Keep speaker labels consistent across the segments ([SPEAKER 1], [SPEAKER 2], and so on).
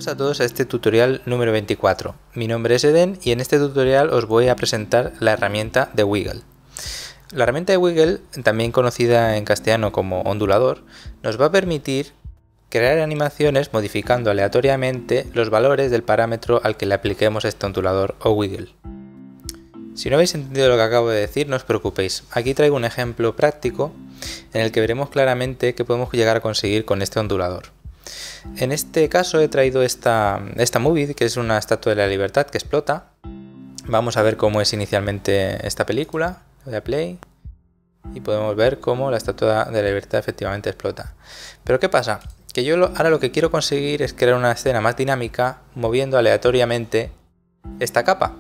[SPEAKER 1] Bienvenidos a todos a este tutorial número 24. Mi nombre es Eden y en este tutorial os voy a presentar la herramienta de Wiggle. La herramienta de Wiggle, también conocida en castellano como ondulador, nos va a permitir crear animaciones modificando aleatoriamente los valores del parámetro al que le apliquemos este ondulador o Wiggle. Si no habéis entendido lo que acabo de decir, no os preocupéis. Aquí traigo un ejemplo práctico en el que veremos claramente qué podemos llegar a conseguir con este ondulador. En este caso he traído esta movie, que es una estatua de la libertad que explota. Vamos a ver cómo es inicialmente esta película. Le doy a play y podemos ver cómo la estatua de la libertad efectivamente explota. Pero ¿qué pasa? Que yo ahora lo que quiero conseguir es crear una escena más dinámica moviendo aleatoriamente esta capa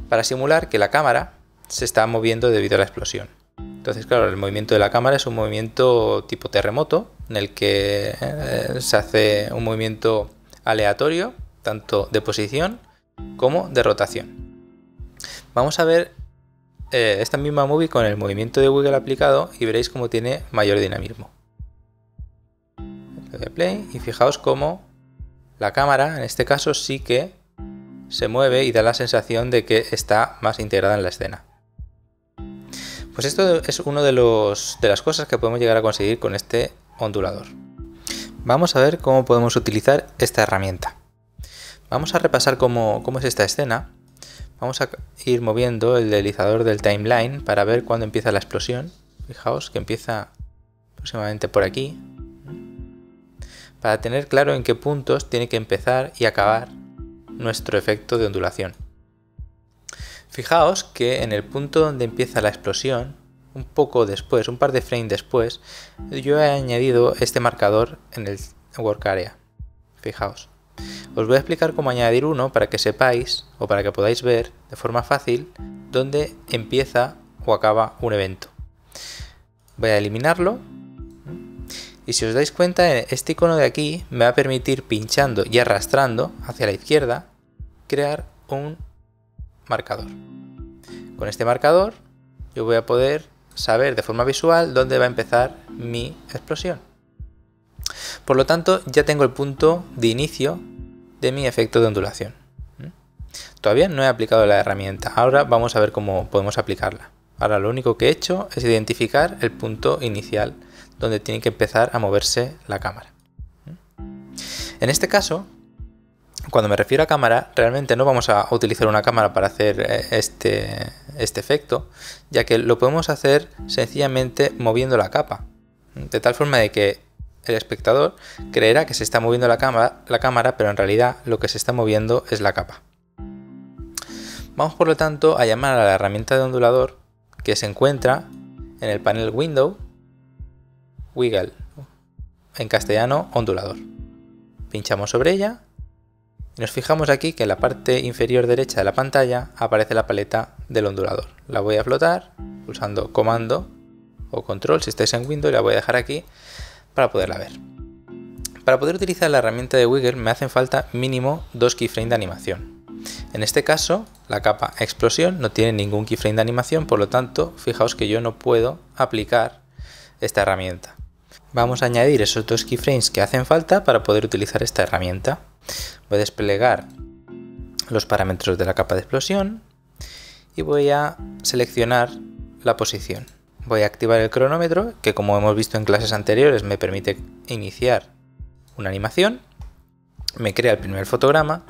[SPEAKER 1] para simular que la cámara se está moviendo debido a la explosión. Entonces, claro, el movimiento de la cámara es un movimiento tipo terremoto, en el que se hace un movimiento aleatorio, tanto de posición como de rotación. Vamos a ver esta misma movie con el movimiento de Wiggle aplicado y veréis cómo tiene mayor dinamismo. Le doy a play y fijaos cómo la cámara, en este caso, sí que se mueve y da la sensación de que está más integrada en la escena. Pues esto es una de las cosas que podemos llegar a conseguir con este ondulador. Vamos a ver cómo podemos utilizar esta herramienta. Vamos a repasar cómo es esta escena. Vamos a ir moviendo el deslizador del timeline para ver cuándo empieza la explosión. Fijaos que empieza aproximadamente por aquí. Para tener claro en qué puntos tiene que empezar y acabar nuestro efecto de ondulación. Fijaos que en el punto donde empieza la explosión, un poco después, un par de frames después, yo he añadido este marcador en el Work Area. Fijaos. Os voy a explicar cómo añadir uno para que sepáis o para que podáis ver de forma fácil dónde empieza o acaba un evento. Voy a eliminarlo y si os dais cuenta, este icono de aquí me va a permitir, pinchando y arrastrando hacia la izquierda, crear un marcador. Con este marcador yo voy a poder saber de forma visual dónde va a empezar mi explosión. Por lo tanto, ya tengo el punto de inicio de mi efecto de ondulación. Todavía no he aplicado la herramienta, ahora vamos a ver cómo podemos aplicarla. Ahora lo único que he hecho es identificar el punto inicial donde tiene que empezar a moverse la cámara. En este caso, cuando me refiero a cámara, realmente no vamos a utilizar una cámara para hacer este efecto, ya que lo podemos hacer sencillamente moviendo la capa, de tal forma de que el espectador creerá que se está moviendo la cámara, pero en realidad lo que se está moviendo es la capa. Vamos por lo tanto a llamar a la herramienta de ondulador que se encuentra en el panel Window, Wiggle, en castellano ondulador. Pinchamos sobre ella y nos fijamos aquí que en la parte inferior derecha de la pantalla aparece la paleta del ondulador. La voy a flotar pulsando comando o control si estáis en Windows, y la voy a dejar aquí para poderla ver. Para poder utilizar la herramienta de Wiggle me hacen falta mínimo 2 keyframes de animación. En este caso, la capa explosión no tiene ningún keyframe de animación, por lo tanto, fijaos que yo no puedo aplicar esta herramienta. Vamos a añadir esos 2 keyframes que hacen falta para poder utilizar esta herramienta. Voy a desplegar los parámetros de la capa de explosión y voy a seleccionar la posición. Voy a activar el cronómetro, que como hemos visto en clases anteriores me permite iniciar una animación, me crea el primer fotograma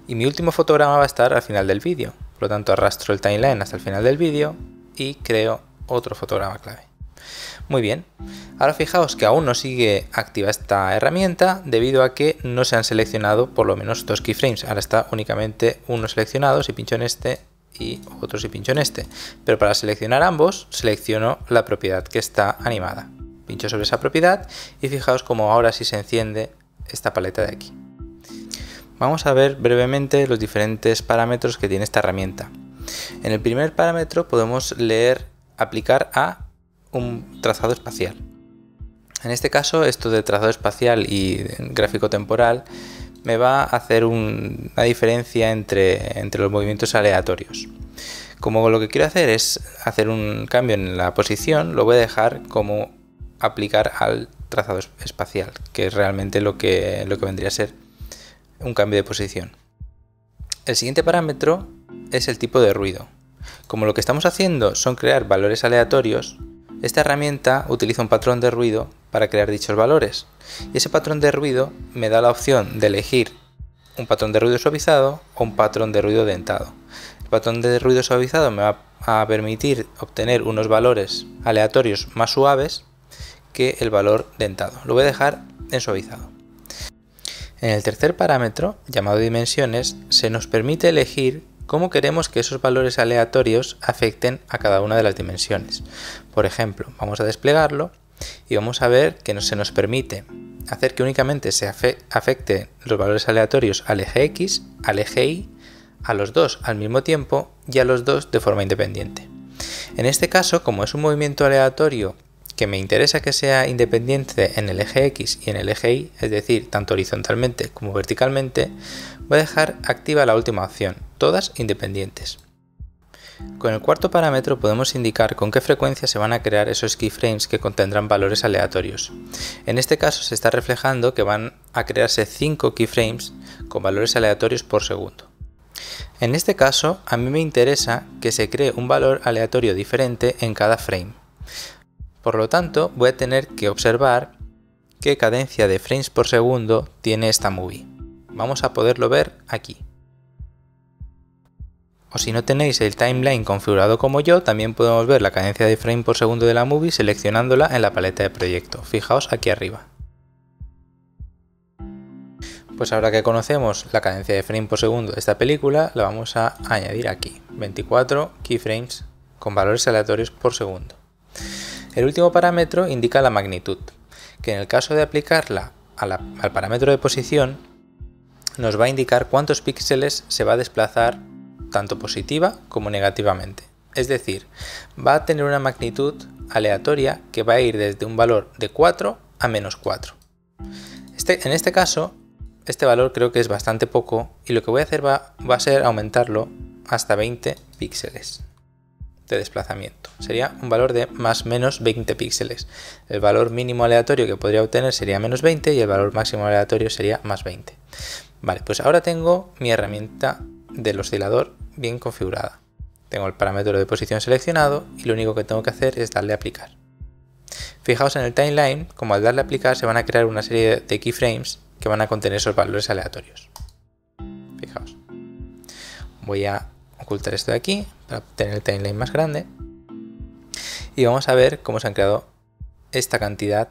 [SPEAKER 1] y mi último fotograma va a estar al final del vídeo. Por lo tanto, arrastro el timeline hasta el final del vídeo y creo otro fotograma clave. Muy bien, ahora fijaos que aún no sigue activa esta herramienta debido a que no se han seleccionado por lo menos 2 keyframes. Ahora está únicamente uno seleccionado, si pincho en este y otro si pincho en este. Pero para seleccionar ambos, selecciono la propiedad que está animada. Pincho sobre esa propiedad y fijaos como ahora sí se enciende esta paleta de aquí. Vamos a ver brevemente los diferentes parámetros que tiene esta herramienta. En el primer parámetro podemos leer aplicar a un trazado espacial. En este caso, esto de trazado espacial y gráfico temporal me va a hacer una diferencia entre los movimientos aleatorios. Como lo que quiero hacer es hacer un cambio en la posición, lo voy a dejar como aplicar al trazado espacial, que es realmente lo que vendría a ser un cambio de posición. El siguiente parámetro es el tipo de ruido. Como lo que estamos haciendo son crear valores aleatorios, esta herramienta utiliza un patrón de ruido para crear dichos valores. Y ese patrón de ruido me da la opción de elegir un patrón de ruido suavizado o un patrón de ruido dentado. El patrón de ruido suavizado me va a permitir obtener unos valores aleatorios más suaves que el valor dentado. Lo voy a dejar en suavizado. En el tercer parámetro, llamado dimensiones, se nos permite elegir cómo queremos que esos valores aleatorios afecten a cada una de las dimensiones. Por ejemplo, vamos a desplegarlo y vamos a ver que se nos permite hacer que únicamente se afecten los valores aleatorios al eje X, al eje Y, a los dos al mismo tiempo y a los dos de forma independiente. En este caso, como es un movimiento aleatorio que me interesa que sea independiente en el eje X y en el eje Y, es decir, tanto horizontalmente como verticalmente, voy a dejar activa la última opción, todas independientes. Con el cuarto parámetro podemos indicar con qué frecuencia se van a crear esos keyframes que contendrán valores aleatorios. En este caso se está reflejando que van a crearse 5 keyframes con valores aleatorios por segundo. En este caso, a mí me interesa que se cree un valor aleatorio diferente en cada frame. Por lo tanto, voy a tener que observar qué cadencia de frames por segundo tiene esta movie. Vamos a poderlo ver aquí. O si no tenéis el timeline configurado como yo, también podemos ver la cadencia de frame por segundo de la movie seleccionándola en la paleta de proyecto. Fijaos aquí arriba. Pues ahora que conocemos la cadencia de frame por segundo de esta película, la vamos a añadir aquí. 24 keyframes con valores aleatorios por segundo. El último parámetro indica la magnitud, que en el caso de aplicarla al parámetro de posición, nos va a indicar cuántos píxeles se va a desplazar tanto positiva como negativamente. Es decir, va a tener una magnitud aleatoria que va a ir desde un valor de 4 a menos 4. En este caso, este valor creo que es bastante poco y lo que voy a hacer va a ser aumentarlo hasta 20 píxeles de desplazamiento. Sería un valor de más menos 20 píxeles. El valor mínimo aleatorio que podría obtener sería menos 20 y el valor máximo aleatorio sería más 20. Vale, pues ahora tengo mi herramienta del oscilador bien configurada. Tengo el parámetro de posición seleccionado y lo único que tengo que hacer es darle a aplicar. Fijaos en el timeline, como al darle a aplicar se van a crear una serie de keyframes que van a contener esos valores aleatorios. Fijaos. Voy a ocultar esto de aquí para tener el timeline más grande y vamos a ver cómo se han creado esta cantidad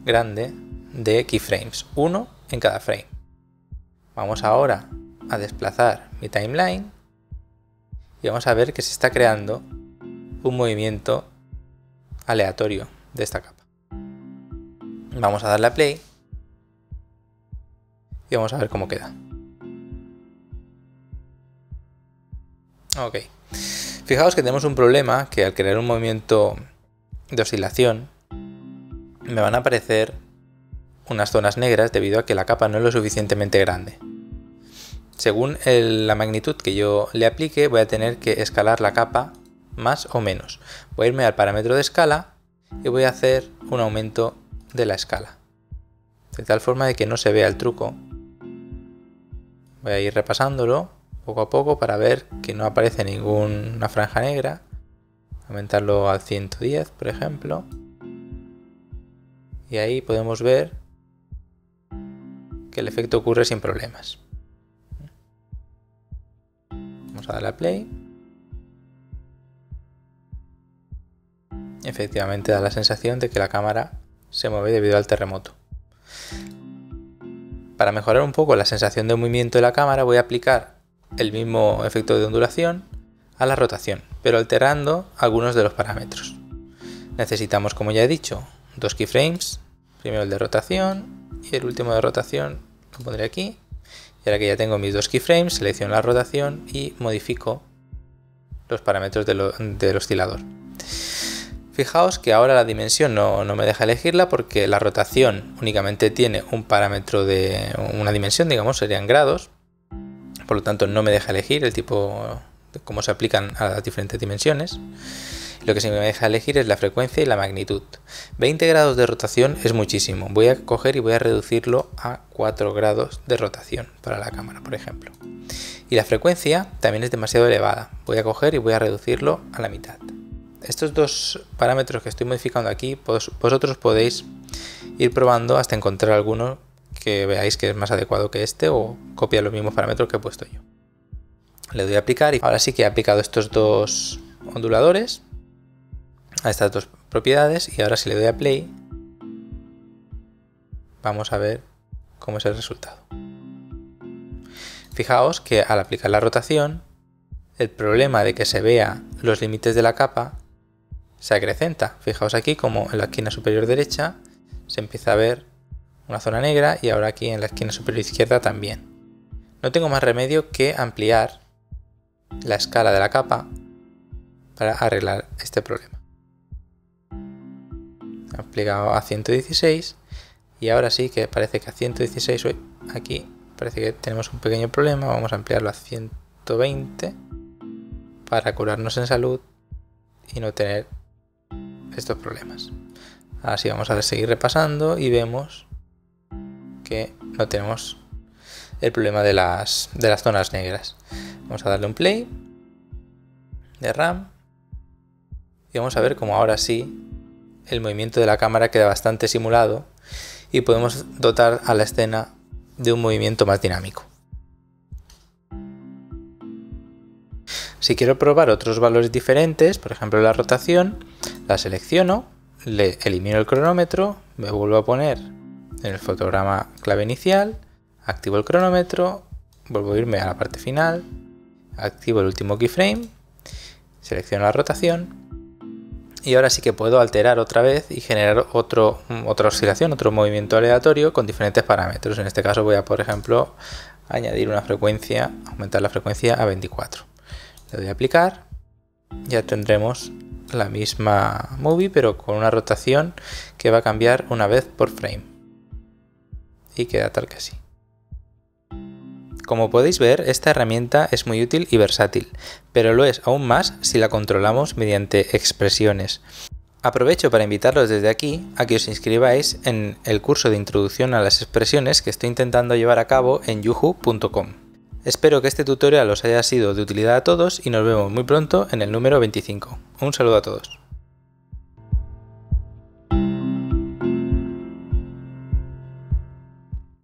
[SPEAKER 1] grande de keyframes, uno en cada frame. Vamos ahora a desplazar mi timeline y vamos a ver que se está creando un movimiento aleatorio de esta capa. Vamos a darle a play y vamos a ver cómo queda. Ok, fijaos que tenemos un problema, que al crear un movimiento de oscilación me van a aparecer unas zonas negras debido a que la capa no es lo suficientemente grande. Según la magnitud que yo le aplique, voy a tener que escalar la capa más o menos. Voy a irme al parámetro de escala y voy a hacer un aumento de la escala, de tal forma de que no se vea el truco. Voy a ir repasándolo poco a poco para ver que no aparece ninguna franja negra. Aumentarlo al 110, por ejemplo. Y ahí podemos ver que el efecto ocurre sin problemas. Vamos a darle a play. Efectivamente da la sensación de que la cámara se mueve debido al terremoto. Para mejorar un poco la sensación de movimiento de la cámara voy a aplicar el mismo efecto de ondulación a la rotación, pero alterando algunos de los parámetros. Necesitamos, como ya he dicho, dos keyframes, primero el de rotación y el último de rotación lo pondré aquí. Y ahora que ya tengo mis dos keyframes, selecciono la rotación y modifico los parámetros del oscilador. Fijaos que ahora la dimensión no me deja elegirla porque la rotación únicamente tiene un parámetro de una dimensión, digamos, serían grados. Por lo tanto no me deja elegir el tipo de cómo se aplican a las diferentes dimensiones. Lo que se me deja elegir es la frecuencia y la magnitud. 20 grados de rotación es muchísimo. Voy a coger y voy a reducirlo a 4 grados de rotación para la cámara, por ejemplo. Y la frecuencia también es demasiado elevada. Voy a coger y voy a reducirlo a la mitad. Estos dos parámetros que estoy modificando aquí, vosotros podéis ir probando hasta encontrar alguno que veáis que es más adecuado que este o copia los mismos parámetros que he puesto yo. Le doy a aplicar y ahora sí que he aplicado estos dos onduladores a estas dos propiedades, y ahora si le doy a play vamos a ver cómo es el resultado. Fijaos que al aplicar la rotación, el problema de que se vea los límites de la capa se acrecenta. Fijaos aquí como en la esquina superior derecha se empieza a ver una zona negra, y ahora aquí en la esquina superior izquierda también. No tengo más remedio que ampliar la escala de la capa para arreglar este problema. He aplicado a 116 y ahora sí que parece que a 116 aquí parece que tenemos un pequeño problema. Vamos a ampliarlo a 120 para curarnos en salud y no tener estos problemas. Ahora sí vamos a seguir repasando y vemos que no tenemos el problema de las zonas negras. Vamos a darle un play de RAM y vamos a ver cómo ahora sí el movimiento de la cámara queda bastante simulado y podemos dotar a la escena de un movimiento más dinámico. Si quiero probar otros valores diferentes, por ejemplo la rotación, la selecciono, le elimino el cronómetro, me vuelvo a poner en el fotograma clave inicial, activo el cronómetro, vuelvo a irme a la parte final, activo el último keyframe, selecciono la rotación y ahora sí que puedo alterar otra vez y generar otra oscilación, otro movimiento aleatorio con diferentes parámetros. En este caso voy a, por ejemplo, añadir una frecuencia, aumentar la frecuencia a 24. Le doy a aplicar, ya tendremos la misma movie pero con una rotación que va a cambiar una vez por frame. Y queda tal que así. Como podéis ver, esta herramienta es muy útil y versátil, pero lo es aún más si la controlamos mediante expresiones. Aprovecho para invitaros desde aquí a que os inscribáis en el curso de introducción a las expresiones que estoy intentando llevar a cabo en yuhu.com. Espero que este tutorial os haya sido de utilidad a todos y nos vemos muy pronto en el número 25. Un saludo a todos.